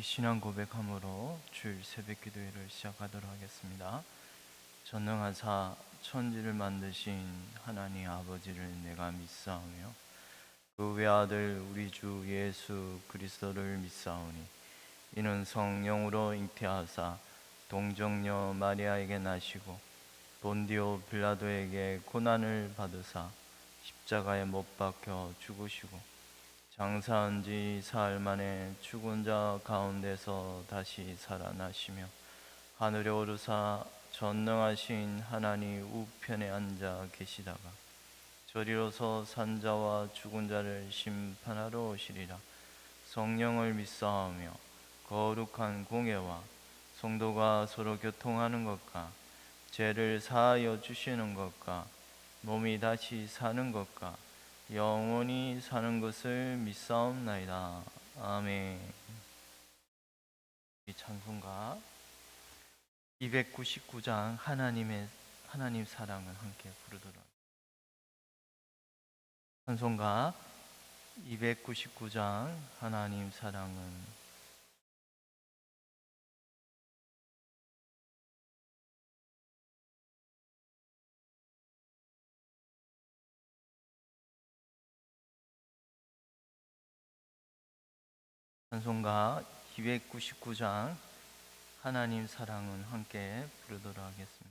신앙 고백함으로 주일 새벽 기도회를 시작하도록 하겠습니다. 전능하사 천지를 만드신 하나님 아버지를 내가 믿사오며 그 외아들 우리 주 예수 그리스도를 믿사오니 이는 성령으로 잉태하사 동정녀 마리아에게 나시고 본디오 빌라도에게 고난을 받으사 십자가에 못 박혀 죽으시고 장사한 지 사흘 만에 죽은 자 가운데서 다시 살아나시며 하늘에 오르사 전능하신 하나님 우편에 앉아 계시다가 저리로서 산자와 죽은 자를 심판하러 오시리라. 성령을 믿사오며 거룩한 공예와 성도가 서로 교통하는 것과 죄를 사하여 주시는 것과 몸이 다시 사는 것과 영원히 사는 것을 믿사옵나이다. 아멘. 이 찬송가 299장 하나님 사랑을 함께 부르도록. 찬송가 299장 하나님 사랑은 찬송가 299장 하나님 사랑은 함께 부르도록 하겠습니다.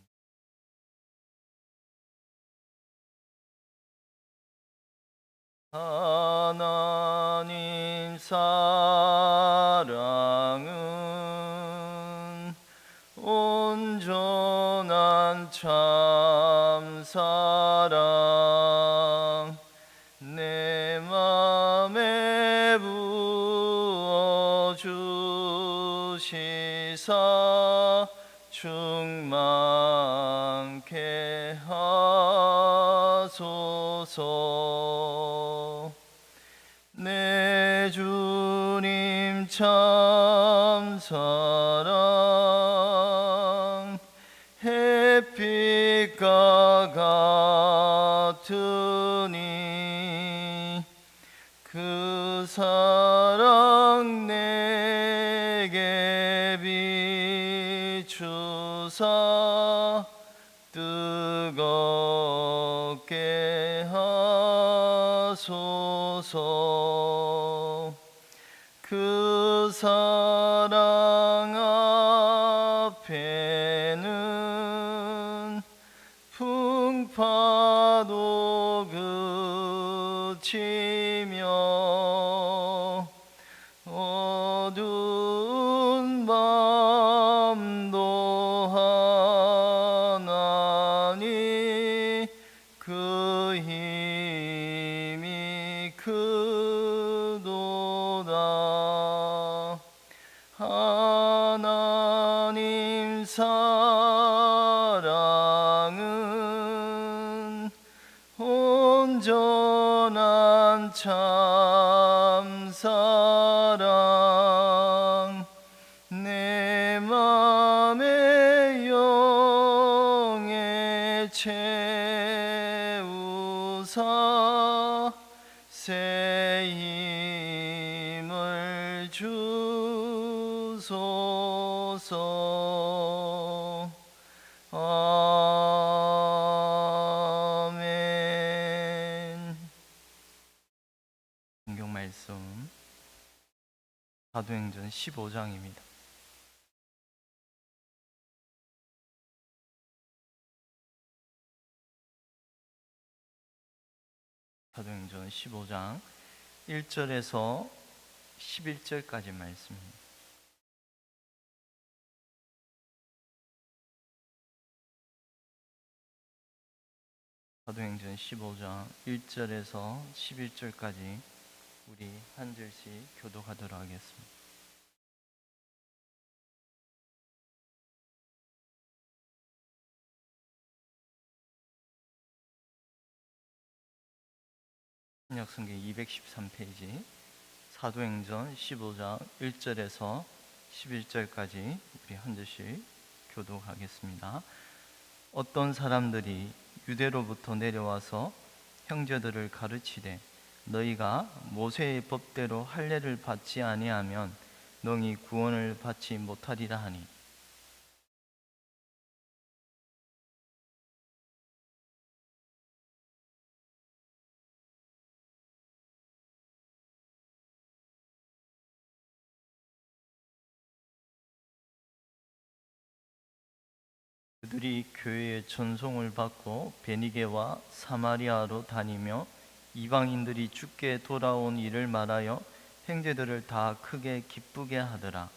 하나님 사랑은 온전한 참 사랑 내 맘에 부어 주시사 충만케 하소서. 내 주님 참 사랑 햇빛과 같으니 그 사랑 내게 비추사 뜨겁게 하소서. 그 사랑 앞에는 풍파도 그치며 어두운 밤도 하나니 그 힘이 크도다. 하나님 사랑은 온전한 참 사랑 내 맘에 영에 채우사 새 힘을 주소서. 아멘. 성경 말씀 사도행전 15장입니다. 사도행전 15장 1절에서 11절까지 말씀입니다. 사도행전 15장 1절에서 11절까지 우리 한 절씩 교독하도록 하겠습니다. 신약성경 213페이지 사도행전 15장 1절에서 11절까지 우리 한 절씩 교독하겠습니다. 어떤 사람들이 유대로부터 내려와서 형제들을 가르치되 너희가 모세의 법대로 할례를 받지 아니하면 너희 구원을 받지 못하리라 하니. 그들이 교회의 전송을 받고 베니게와 사마리아로 다니며 이방인들이 주께 돌아온 일을 말하여 형제들을 다 크게 기쁘게 하더라.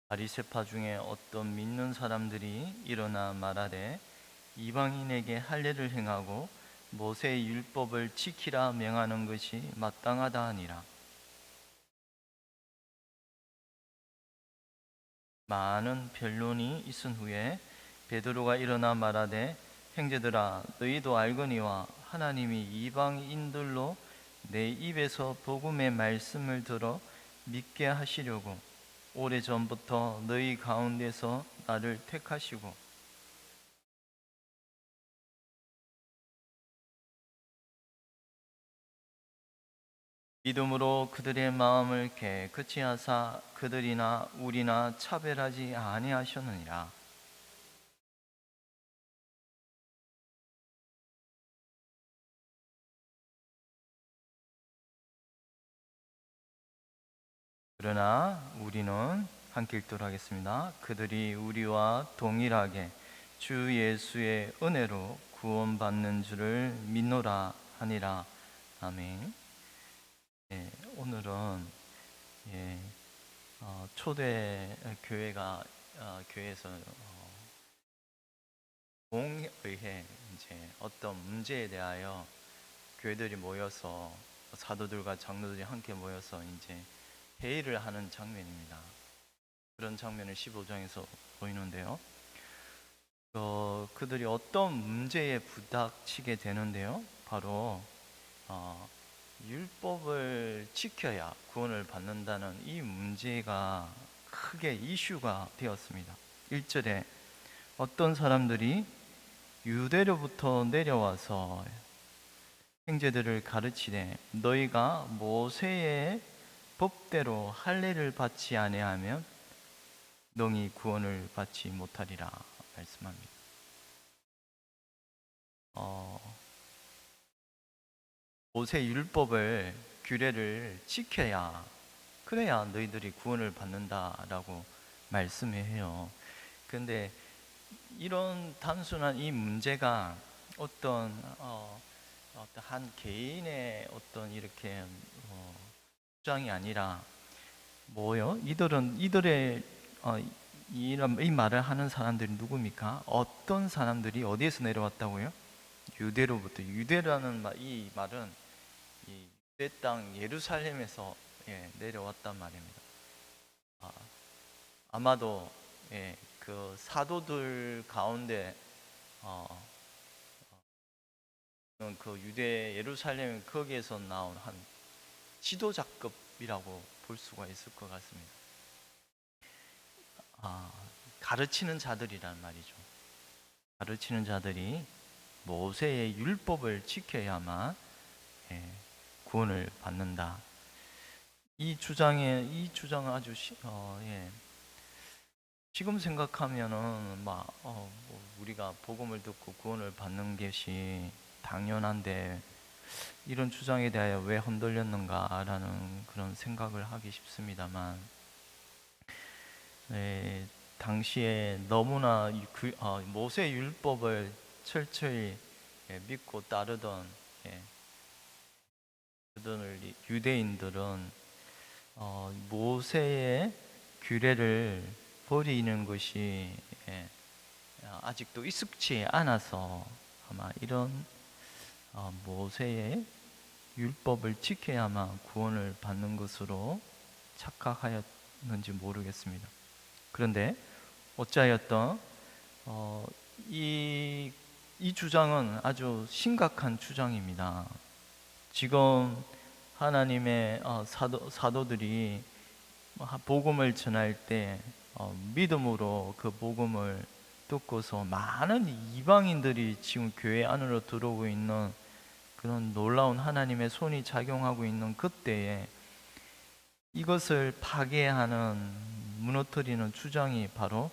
바리새파 중에 어떤 믿는 사람들이 일어나 말하되 이방인에게 할례를 행하고 모세의 율법을 지키라 명하는 것이 마땅하다 하니라. 많은 변론이 있은 후에 베드로가 일어나 말하되 형제들아 너희도 알거니와 하나님이 이방인들로 내 입에서 복음의 말씀을 들어 믿게 하시려고 오래전부터 너희 가운데서 나를 택하시고 믿음으로 그들의 마음을 깨끗이 하사 그들이나 우리나 차별하지 아니하셨느니라. 그러나 우리는 함께 읽도록 하겠습니다. 그들이 우리와 동일하게 주 예수의 은혜로 구원받는 줄을 믿노라 하니라. 아멘. 예, 오늘은 예, 초대 교회가 교회에서 공의회 이제 어떤 문제에 대하여 교회들이 모여서 사도들과 장로들이 함께 모여서 이제 회의를 하는 장면입니다. 그런 장면을 15장에서 보이는데요. 그들이 어떤 문제에 부닥치게 되는데요. 바로 율법을 지켜야 구원을 받는다는 이 문제가 크게 이슈가 되었습니다. 1절에 어떤 사람들이 유대로부터 내려와서 형제들을 가르치되 너희가 모세의 법대로 할례를 받지 아니하면 너희 구원을 받지 못하리라 말씀합니다. 모세 율법을 규례를 지켜야 그래야 너희들이 구원을 받는다라고 말씀해요. 그런데 이런 단순한 이 문제가 어떤 한 개인의 어떤 이렇게 주장이 아니라 뭐요? 이들의 이 말을 하는 사람들이 누굽니까? 어떤 사람들이 어디에서 내려왔다고요? 유대로부터. 유대라는 이 말은 이 유대 땅 예루살렘에서 내려왔단 말입니다. 아마도 그 사도들 가운데 그 유대 예루살렘 거기에서 나온 한 지도자급이라고 볼 수가 있을 것 같습니다. 가르치는 자들이란 말이죠. 가르치는 자들이 모세의 율법을 지켜야만 구원을 받는다. 이 주장은 아주 지금 생각하면은 우리가 복음을 듣고 구원을 받는 것이 당연한데 이런 주장에 대하여 왜 흔들렸는가라는 그런 생각을 하기 쉽습니다만 당시에 너무나 모세 율법을 철저히 믿고 따르던 유대인들은 모세의 규례를 버리는 것이 아직도 익숙치 않아서 아마 이런 모세의 율법을 지켜야만 구원을 받는 것으로 착각하였는지 모르겠습니다. 그런데 어찌하였던 이 주장은 아주 심각한 주장입니다. 지금 하나님의 사도들이 복음을 전할 때 믿음으로 그 복음을 듣고서 많은 이방인들이 지금 교회 안으로 들어오고 있는 그런 놀라운 하나님의 손이 작용하고 있는 그때에 이것을 파괴하는, 무너뜨리는 주장이 바로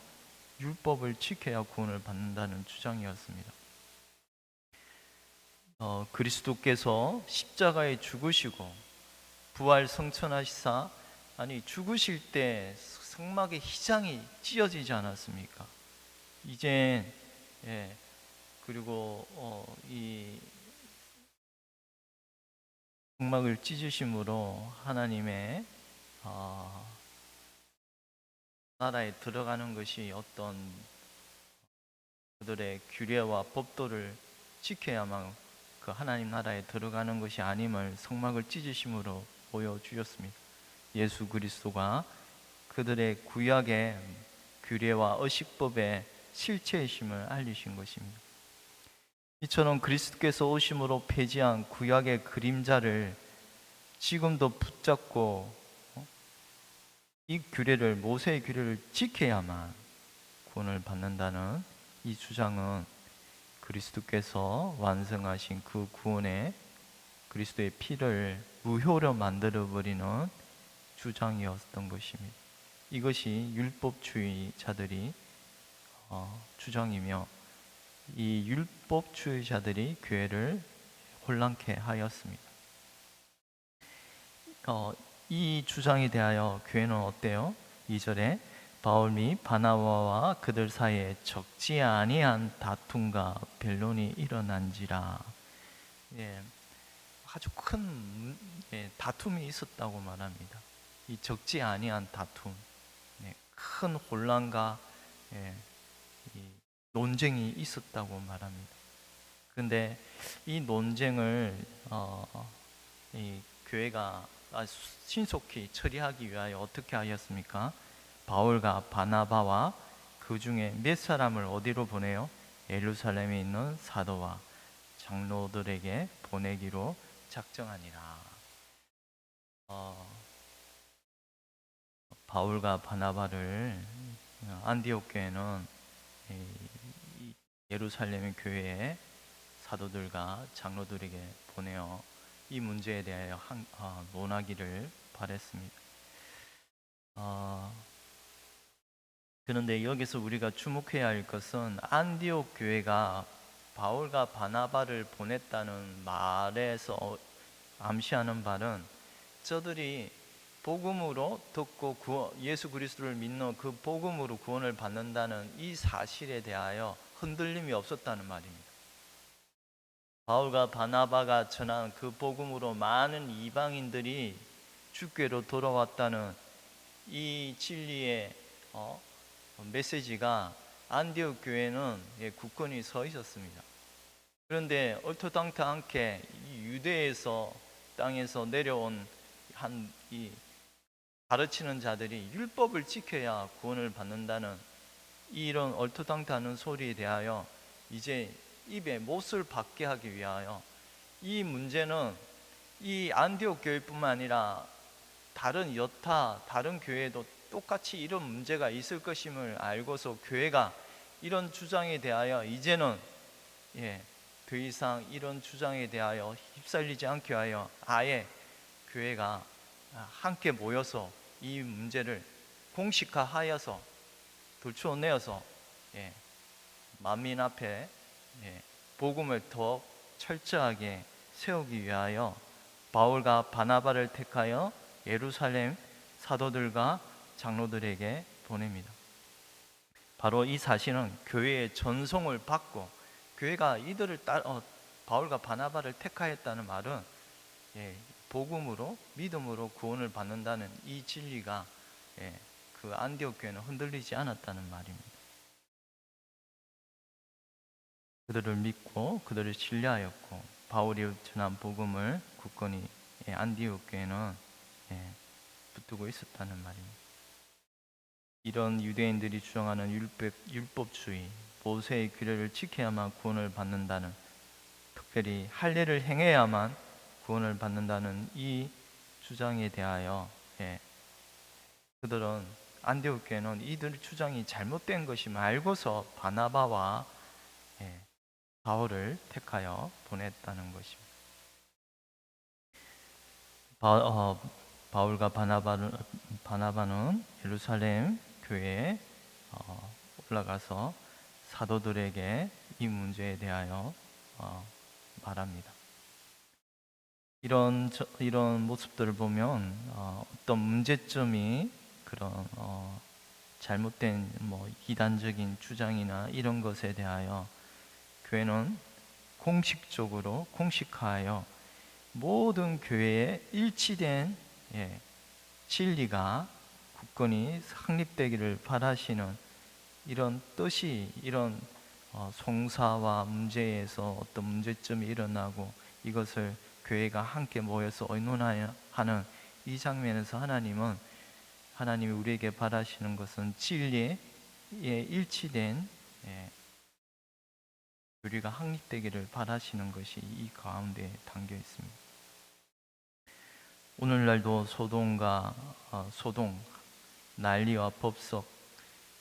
율법을 지켜야 구원을 받는다는 주장이었습니다. 그리스도께서 십자가에 죽으시고 부활 성천하시사, 아니 죽으실 때 성막의 휘장이 찢어지지 않았습니까? 이제 그리고 이 성막을 찢으심으로 하나님의 나라에 들어가는 것이 어떤 그들의 규례와 법도를 지켜야만 그 하나님 나라에 들어가는 것이 아님을 성막을 찢으심으로 보여주셨습니다. 예수 그리스도가 그들의 구약의 규례와 의식법의 실체이심을 알리신 것입니다. 이처럼 그리스도께서 오심으로 폐지한 구약의 그림자를 지금도 붙잡고 이 규례를, 모세의 규례를 지켜야만 구원을 받는다는 이 주장은 그리스도께서 완성하신 그 구원에 그리스도의 피를 무효로 만들어버리는 주장이었던 것입니다. 이것이 율법주의자들이 주장이며, 이 율법주의자들이 교회를 혼란케 하였습니다. 이 주장에 대하여 교회는 어때요? 2절에 바울 및 바나바와 그들 사이에 적지 아니한 다툼과 변론이 일어난지라. 아주 큰 다툼이 있었다고 말합니다. 이 적지 아니한 다툼, 큰 혼란과 이 논쟁이 있었다고 말합니다. 그런데 이 논쟁을 이 교회가 신속히 처리하기 위하여 어떻게 하였습니까? 바울과 바나바와 그 중에 몇 사람을 어디로 보내요? 예루살렘에 있는 사도와 장로들에게 보내기로 작정하니라. 바울과 바나바를 안디옥 교회는 예루살렘 교회의 사도들과 장로들에게 보내어 이 문제에 대하여 논하기를 바랬습니다. 그런데 여기서 우리가 주목해야 할 것은 안디옥 교회가 바울과 바나바를 보냈다는 말에서 암시하는 바는 저들이 복음으로 듣고 예수 그리스도를 믿는 그 복음으로 구원을 받는다는 이 사실에 대하여 흔들림이 없었다는 말입니다. 바울과 바나바가 전한 그 복음으로 많은 이방인들이 주께로 돌아왔다는 이 진리의 메시지가 안디옥 교회는 굳건히 서 있었습니다. 그런데 얼토당토않게 유대에서 땅에서 내려온 이 가르치는 자들이 율법을 지켜야 구원을 받는다는 이런 얼토당토않은 소리에 대하여 이제 입에 못을 박게 하기 위하여 이 문제는 이 안디옥 교회뿐만 아니라 다른 교회도 똑같이 이런 문제가 있을 것임을 알고서 교회가 이런 주장에 대하여 이제는 더 이상 이런 주장에 대하여 휩쓸리지 않게 하여 아예 교회가 함께 모여서 이 문제를 공식화하여서 들추어내어서 만민 앞에 복음을 더 철저하게 세우기 위하여 바울과 바나바를 택하여 예루살렘 사도들과 장로들에게 보냅니다. 바로 이 사실은 교회의 전송을 받고 교회가 이들을 바울과 바나바를 택하였다는 말은 복음으로 믿음으로 구원을 받는다는 이 진리가 그 안디옥 교회는 흔들리지 않았다는 말입니다. 그들을 믿고 그들을 신뢰하였고 바울이 전한 복음을 굳건히 안디옥 교회는 붙들고 있었다는 말입니다. 이런 유대인들이 주장하는 율법주의, 모세의 규례를 지켜야만 구원을 받는다는, 특별히 할례를 행해야만 구원을 받는다는 이 주장에 대하여 그들은 안디옥 교회는 이들의 주장이 잘못된 것임을 알고서 바나바와 바울을 택하여 보냈다는 것입니다. 바울과 바나바는 예루살렘 교회에 올라가서 사도들에게 이 문제에 대하여 말합니다. 이런 모습들을 보면 어떤 문제점이 그런 잘못된 이단적인 주장이나 이런 것에 대하여 교회는 공식화하여 모든 교회에 일치된 진리가 굳건히 확립되기를 바라시는 이런 뜻이, 이런 송사와 문제에서 어떤 문제점이 일어나고 이것을 교회가 함께 모여서 의논하여 하는 이 장면에서 하나님이 우리에게 바라시는 것은 진리에 일치된 교리가 확립되기를 바라시는 것이 이 가운데 담겨 있습니다. 오늘날도 소동, 난리와 법석,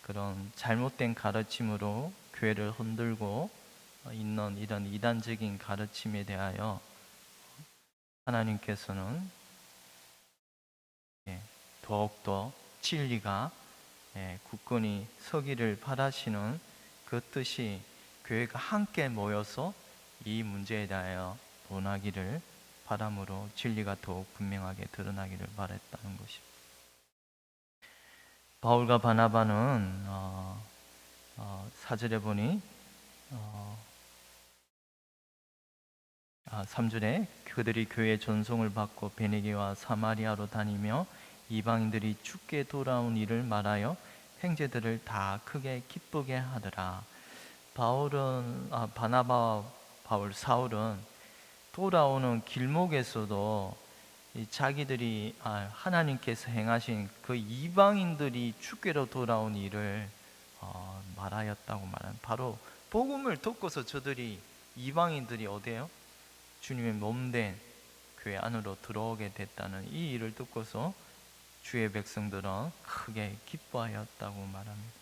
그런 잘못된 가르침으로 교회를 흔들고 있는 이런 이단적인 가르침에 대하여 하나님께서는 더욱더 진리가 굳건히 서기를 바라시는 그 뜻이 교회가 함께 모여서 이 문제에 대하여 논하기를 바람으로 진리가 더욱 분명하게 드러나기를 바랬다는 것입니다. 바울과 바나바는 4절에 보니 3절에 그들이 교회의 전송을 받고 베네게와 사마리아로 다니며 이방인들이 죽게 돌아온 일을 말하여 형제들을 다 크게 기쁘게 하더라. 바나바와 사울은 돌아오는 길목에서도 자기들이 하나님께서 행하신 그 이방인들이 죽게로 돌아온 일을 말하였다고 말하는, 바로 복음을 듣고서 저들이 이방인들이 어디에요? 주님의 몸된 교회 안으로 들어오게 됐다는 이 일을 듣고서 주의 백성들은 크게 기뻐하였다고 말합니다.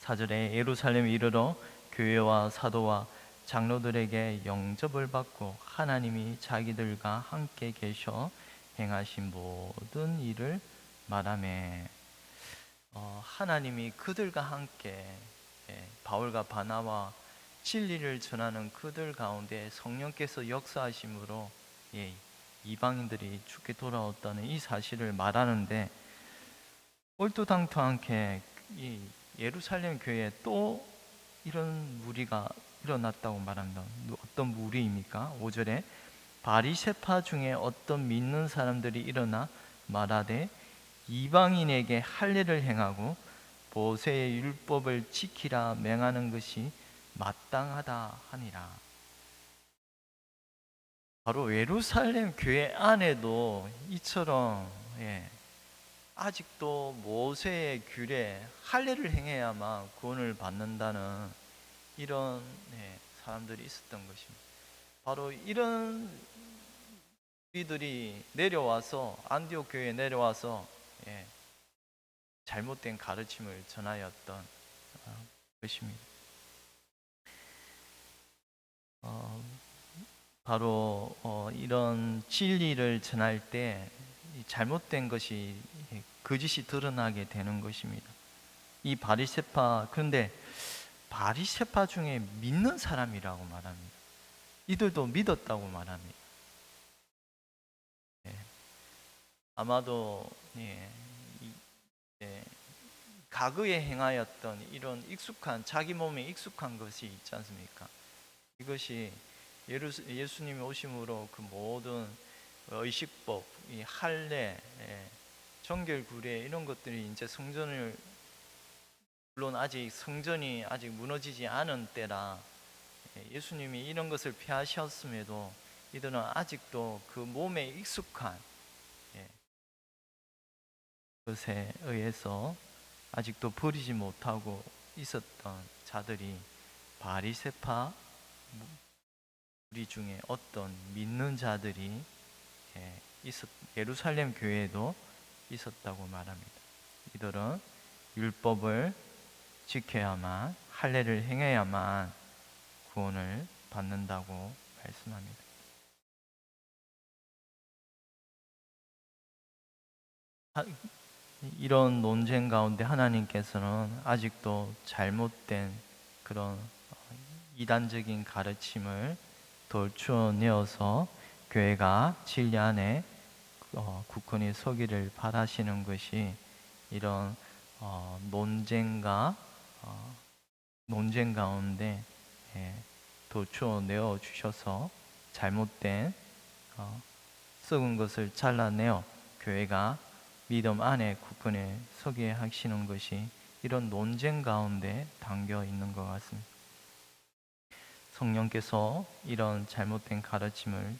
4절에 예루살렘에 이르러 교회와 사도와 장로들에게 영접을 받고 하나님이 자기들과 함께 계셔 행하신 모든 일을 말하매, 하나님이 그들과 함께 바울과 바나와 진리를 전하는 그들 가운데 성령께서 역사하심으로 이방인들이 죽게 돌아왔다는 이 사실을 말하는데, 얼토당토하게 이 예루살렘 교회에 또 이런 무리가 일어났다고 말합니다. 어떤 무리입니까? 5절에 바리새파 중에 어떤 믿는 사람들이 일어나 말하되 이방인에게 할례를 행하고 모세의 율법을 지키라 맹하는 것이 마땅하다 하니라. 바로 예루살렘 교회 안에도 이처럼 아직도 모세의 규례 할례를 행해야만 구원을 받는다는 이런 사람들이 있었던 것입니다. 바로 이런 우리들이 내려와서 안디옥 교회에 내려와서 잘못된 가르침을 전하였던 것입니다. 바로 이런 진리를 전할 때 잘못된 것이 거짓이 드러나게 되는 것입니다. 이 그런데 바리새파 중에 믿는 사람이라고 말합니다. 이들도 믿었다고 말합니다. 아마도 과거에 행하였던 이런 자기 몸에 익숙한 것이 있지 않습니까? 이것이 예수님이 오심으로 그 모든 의식법, 이 할례, 정결 구례 이런 것들이 이제 물론 아직 성전이 아직 무너지지 않은 때라 예수님이 이런 것을 폐하셨음에도 이들은 아직도 그 몸에 익숙한 것에 의해서 아직도 버리지 못하고 있었던 자들이 바리새파 우리 중에 어떤 믿는 자들이 예루살렘 교회에도 있었다고 말합니다. 이들은 율법을 지켜야만, 할례를 행해야만 구원을 받는다고 말씀합니다. 이런 논쟁 가운데 하나님께서는 아직도 잘못된 그런 이단적인 가르침을 돌추어내어서 교회가 진리 안에 굳건히 서기를 바라시는 것이 이런 논쟁 가운데 돌추어내어 주셔서 잘못된 썩은 것을 잘라내어 교회가 믿음 안에 굳건히 서게 하시는 것이 이런 논쟁 가운데 담겨 있는 것 같습니다. 성령께서 이런 잘못된 가르침을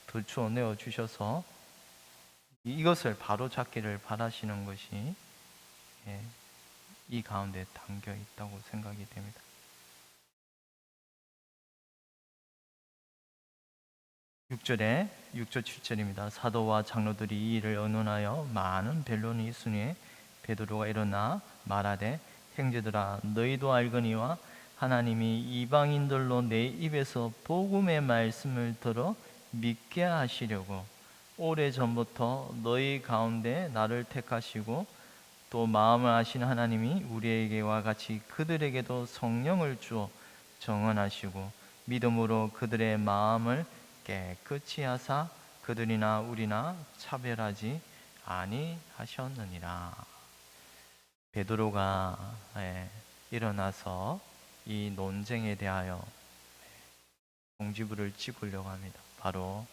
들추어내어 주셔서 이것을 바로잡기를 바라시는 것이 이 가운데 담겨 있다고 생각이 됩니다. 6절 7절입니다. 사도와 장로들이 이 일을 의논하여 많은 변론이 있으니 베드로가 일어나 말하되 형제들아 너희도 알거니와 하나님이 이방인들로 내 입에서 복음의 말씀을 들어 믿게 하시려고 오래전부터 너희 가운데 나를 택하시고 또 마음을 아신 하나님이 우리에게와 같이 그들에게도 성령을 주어 정언하시고 믿음으로 그들의 마음을 깨끗이 하사 그들이나 우리나 차별하지 아니하셨느니라. 베드로가 일어나서 이 논쟁에 대하여 종지부를 찍으려고 합니다. 바로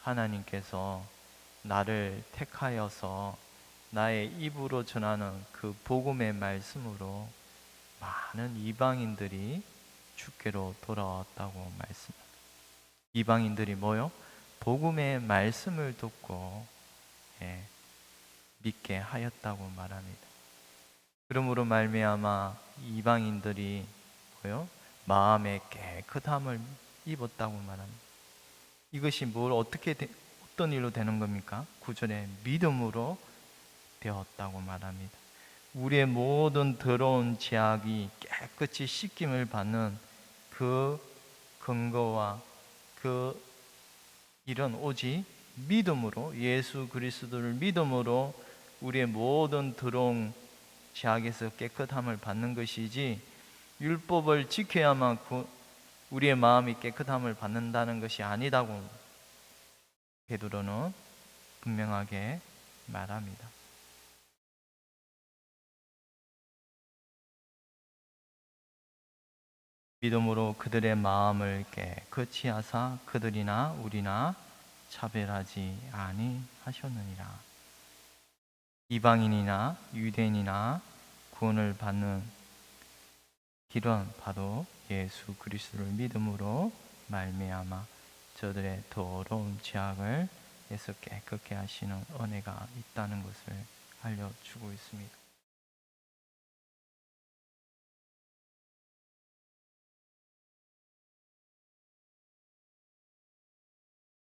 하나님께서 나를 택하여서 나의 입으로 전하는 그 복음의 말씀으로 많은 이방인들이 주께로 돌아왔다고 말씀합니다. 이방인들이 뭐요? 복음의 말씀을 듣고 믿게 하였다고 말합니다. 그러므로 말미암아 이방인들이 뭐요? 마음의 깨끗함을 입었다고 말합니다. 이것이 어떤 일로 되는 겁니까? 9절에 믿음으로 되었다고 말합니다. 우리의 모든 더러운 죄악이 깨끗이 씻김을 받는 그 근거와 그 일은 오직 믿음으로, 예수 그리스도를 믿음으로 우리의 모든 더러운 죄악에서 깨끗함을 받는 것이지 율법을 지켜야만 우리의 마음이 깨끗함을 받는다는 것이 아니다고 베드로는 분명하게 말합니다. 믿음으로 그들의 마음을 깨끗이 하사 그들이나 우리나 차별하지 아니하셨느니라. 이방인이나 유대인이나 구원을 받는 길은 바로 예수 그리스도를 믿음으로 말미암아 저들의 더러운 죄악을 에서 깨끗게 하시는 은혜가 있다는 것을 알려주고 있습니다.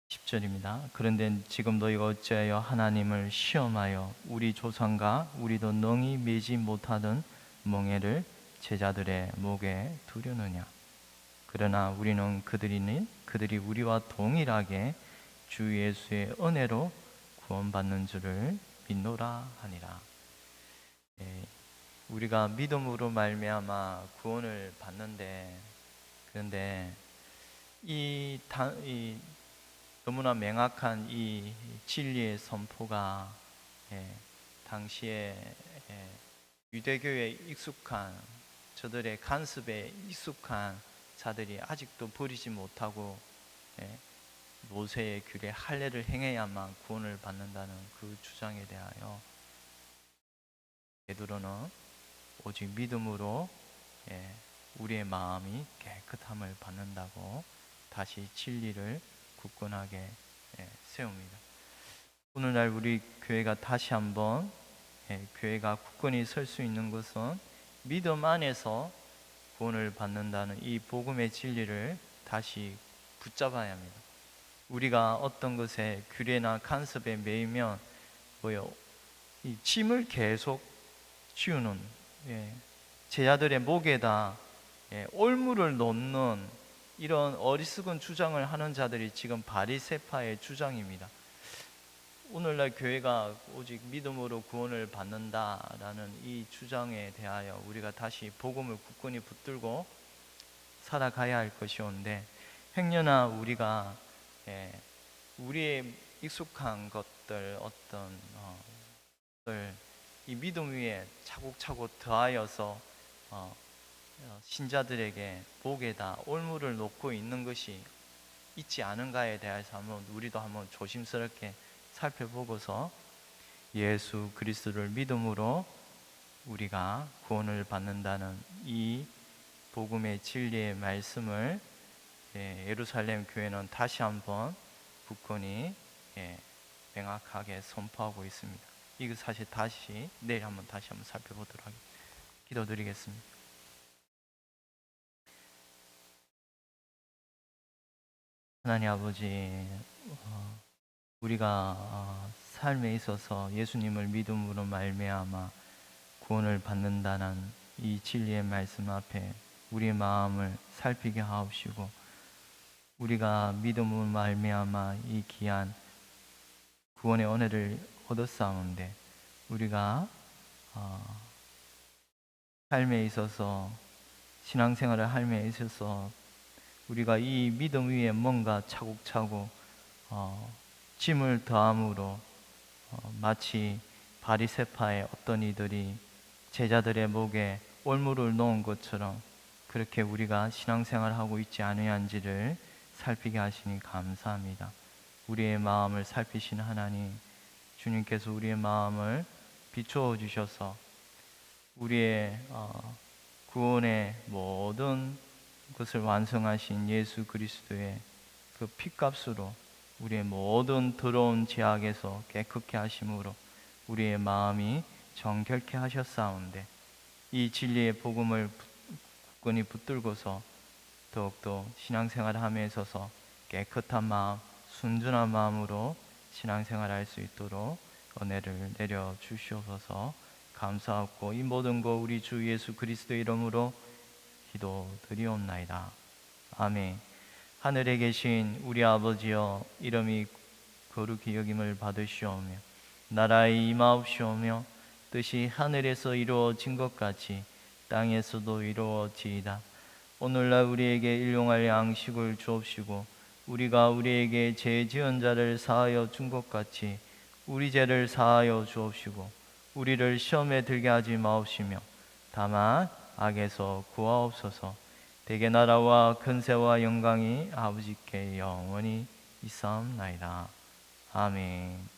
10절입니다. 그런데 지금 너희가 어찌하여 하나님을 시험하여 우리 조상과 우리도 능히 매지 못하던 멍에를 제자들의 목에 두려느냐. 그러나 우리는 그들이 우리와 동일하게 주 예수의 은혜로 구원받는 줄을 믿노라 하니라. 우리가 믿음으로 말미암아 구원을 받는데, 그런데 이 너무나 명확한 이 진리의 선포가 당시에 유대교에 익숙한 저들의 간섭에 익숙한 자들이 아직도 버리지 못하고 모세의 규례 할례를 행해야만 구원을 받는다는 그 주장에 대하여 베드로는 오직 믿음으로 우리의 마음이 깨끗함을 받는다고 다시 진리를 굳건하게 세웁니다. 오늘날 우리 교회가 다시 한번 교회가 굳건히 설 수 있는 것은 믿음 안에서 구원을 받는다는 이 복음의 진리를 다시 붙잡아야 합니다. 우리가 어떤 것에 규례나 간섭에 매이면 이 짐을 계속 치우는, 제자들의 목에다 올무를 놓는 이런 어리석은 주장을 하는 자들이 지금 바리새파의 주장입니다. 오늘날 교회가 오직 믿음으로 구원을 받는다라는 이 주장에 대하여 우리가 다시 복음을 굳건히 붙들고 살아가야 할 것이온데, 행여나 우리가 우리의 익숙한 것들, 어떤 이 믿음 위에 차곡차곡 더하여서 신자들에게 목에다 올무를 놓고 있는 것이 있지 않은가에 대해서 우리도 한번 조심스럽게 살펴보고서 예수 그리스도를 믿음으로 우리가 구원을 받는다는 이 복음의 진리의 말씀을 예루살렘 교회는 다시 한번 굳건히 명확하게 선포하고 있습니다. 이거 사실 내일 다시 한번 살펴보도록 하겠습니다. 기도드리겠습니다. 하나님 아버지, 우리가 삶에 있어서 예수님을 믿음으로 말미암아 구원을 받는다는 이 진리의 말씀 앞에 우리의 마음을 살피게 하옵시고, 우리가 믿음으로 말미암아 이 귀한 구원의 은혜를 얻었사오는데 우리가 삶에 있어서, 신앙생활을 삶에 있어서 우리가 이 믿음 위에 뭔가 차곡차곡 짐을 더함으로 마치 바리새파의 어떤 이들이 제자들의 목에 올무를 놓은 것처럼 그렇게 우리가 신앙생활을 하고 있지 아니한지를 살피게 하시니 감사합니다. 우리의 마음을 살피신 하나님, 주님께서 우리의 마음을 비추어 주셔서 우리의 구원의 모든 것을 완성하신 예수 그리스도의 그 피값으로 우리의 모든 더러운 죄악에서 깨끗게 하심으로 우리의 마음이 정결케 하셨사온데, 이 진리의 복음을 굳건히 붙들고서 더욱더 신앙생활을 함에 있어서 깨끗한 마음, 순전한 마음으로 신앙생활을 할 수 있도록 은혜를 내려 주시옵소서. 감사하고 이 모든 거 우리 주 예수 그리스도의 이름으로 기도드리옵나이다. 아멘. 하늘에 계신 우리 아버지여, 이름이 거룩히 여김을 받으시오며 나라의 임하옵시오며 뜻이 하늘에서 이루어진 것 같이 땅에서도 이루어지이다. 오늘날 우리에게 일용할 양식을 주옵시고 우리가 우리에게 죄 지은 자를 사하여 준 것 같이 우리 죄를 사하여 주옵시고 우리를 시험에 들게 하지 마옵시며 다만 악에서 구하옵소서. 대개 나라와 근세와 영광이 아버지께 영원히 있사옵나이다. 아멘.